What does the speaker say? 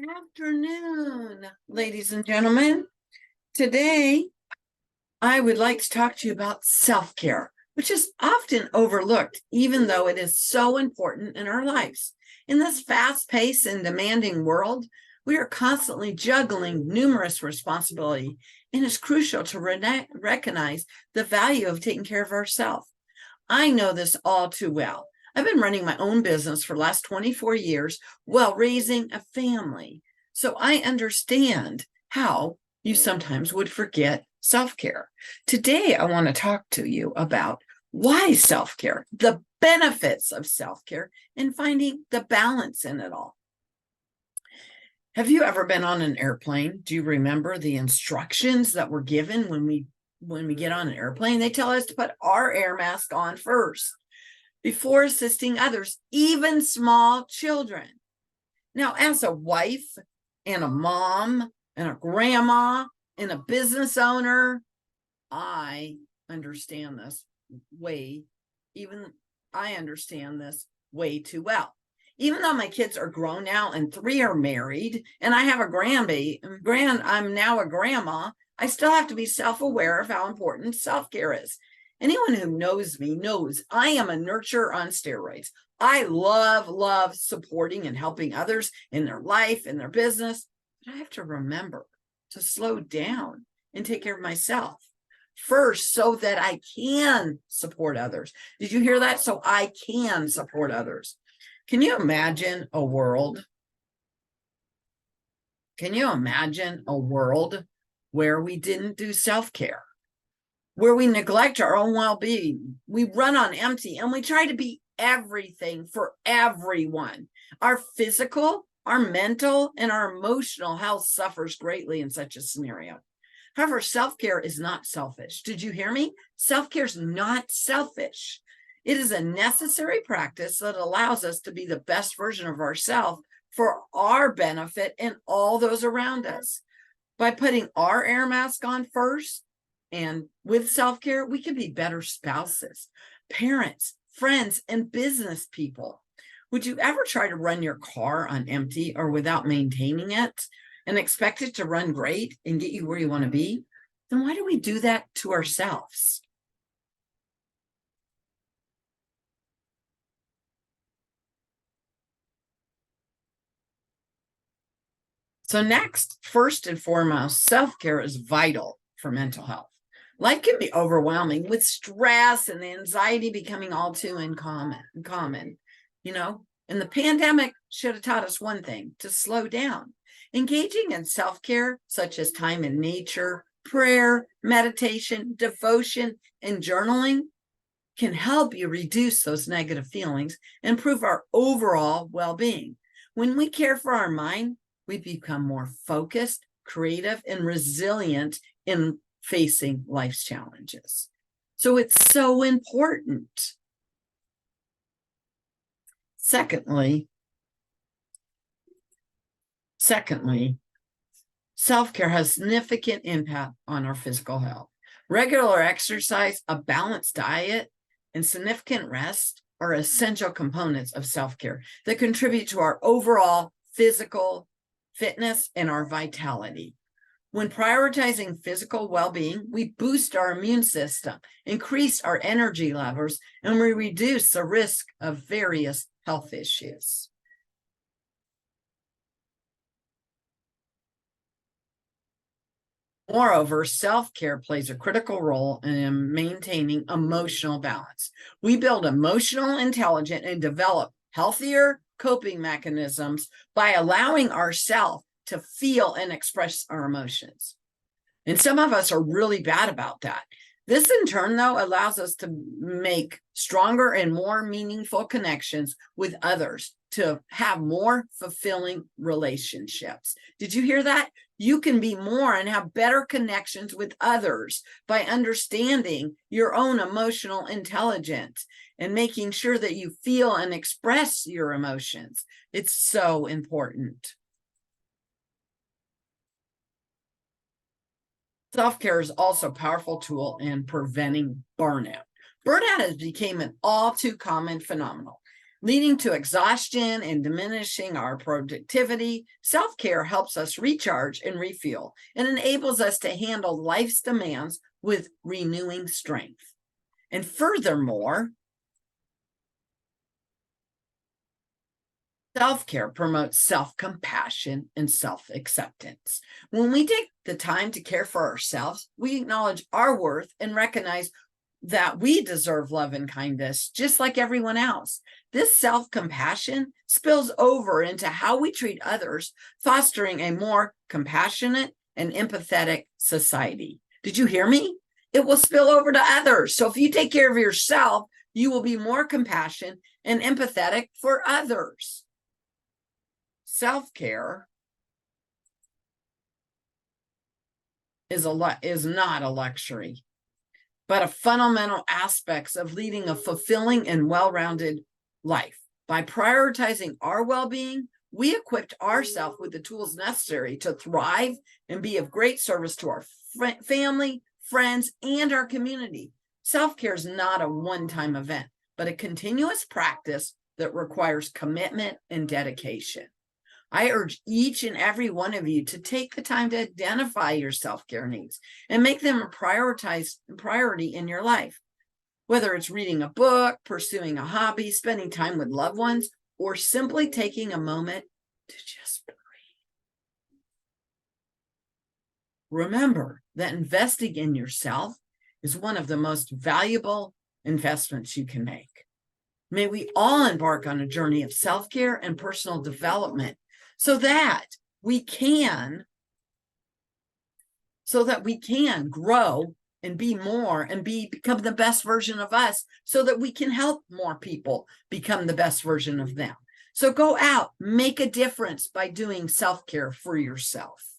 Afternoon, ladies and gentlemen. Today, I would like to talk to you about self-care, which is often overlooked, even though it is so important in our lives. In this fast-paced and demanding world, we are constantly juggling numerous responsibilities, and it's crucial to recognize the value of taking care of ourselves. I know this all too well. I've been running my own business for the last 24 years while raising a family. So I understand how you sometimes would forget self-care. Today, I want to talk to you about why self-care, the benefits of self-care, and finding the balance in it all. Have you ever been on an airplane? Do you remember the instructions that were given when we get on an airplane? They tell us to put our air mask on first before assisting others, even small children. Now, as a wife and a mom and a grandma and a business owner, I understand this I understand this way too well. Even though my kids are grown now and 3 are married, and I have I'm now a grandma, I still have to be self-aware of how important self-care is. Anyone who knows me knows I am a nurturer on steroids. I love supporting and helping others in their life, in their business, but I have to remember to slow down and take care of myself first so that I can support others. Did you hear that? So I can support others. Can you imagine a world? Can you imagine a world where we didn't do self-care, where we neglect our own well-being? We run on empty and we try to be everything for everyone. Our physical, our mental, and our emotional health suffers greatly in such a scenario. However, self-care is not selfish. Did you hear me? Self-care is not selfish. It is a necessary practice that allows us to be the best version of ourselves for our benefit and all those around us. By putting our air mask on first, and with self-care, we can be better spouses, parents, friends, and business people. Would you ever try to run your car on empty or without maintaining it and expect it to run great and get you where you want to be? Then why do we do that to ourselves? So next, first and foremost, self-care is vital for mental health. Life can be overwhelming with stress and anxiety becoming all too common, and the pandemic should have taught us one thing: to slow down. Engaging in self-care, such as time in nature, prayer, meditation, devotion, and journaling, can help you reduce those negative feelings and improve our overall well-being. When we care for our mind, we become more focused, creative, and resilient in facing life's challenges. So it's so important. Secondly, self-care has significant impact on our physical health. Regular exercise, a balanced diet, and significant rest are essential components of self-care that contribute to our overall physical fitness and our vitality. When prioritizing physical well-being, we boost our immune system, increase our energy levels, and we reduce the risk of various health issues. Moreover, self-care plays a critical role in maintaining emotional balance. We build emotional intelligence and develop healthier coping mechanisms by allowing ourselves to feel and express our emotions. And some of us are really bad about that. This in turn, though, allows us to make stronger and more meaningful connections with others, to have more fulfilling relationships. Did you hear that? You can be more and have better connections with others by understanding your own emotional intelligence and making sure that you feel and express your emotions. It's so important. Self-care is also a powerful tool in preventing burnout. Burnout has become an all too common phenomenon. leading to exhaustion and diminishing our productivity. Self-care helps us recharge and refuel and enables us to handle life's demands with renewing strength. And furthermore, self-care promotes self-compassion and self-acceptance. When we take the time to care for ourselves, we acknowledge our worth and recognize that we deserve love and kindness just like everyone else. This self-compassion spills over into how we treat others, fostering a more compassionate and empathetic society. Did you hear me? It will spill over to others. So if you take care of yourself, you will be more compassionate and empathetic for others. Self-care is not a luxury, but a fundamental aspect of leading a fulfilling and well-rounded life. By prioritizing our well-being, we equipped ourselves with the tools necessary to thrive and be of great service to our family, friends, and our community. Self-care is not a one-time event, but a continuous practice that requires commitment and dedication. I urge each and every one of you to take the time to identify your self-care needs and make them a priority in your life. Whether it's reading a book, pursuing a hobby, spending time with loved ones, or simply taking a moment to just breathe. Remember that investing in yourself is one of the most valuable investments you can make. May we all embark on a journey of self-care and personal development so that we can grow and be more and become the best version of us so that we can help more people become the best version of them. So go out, make a difference by doing self-care for yourself.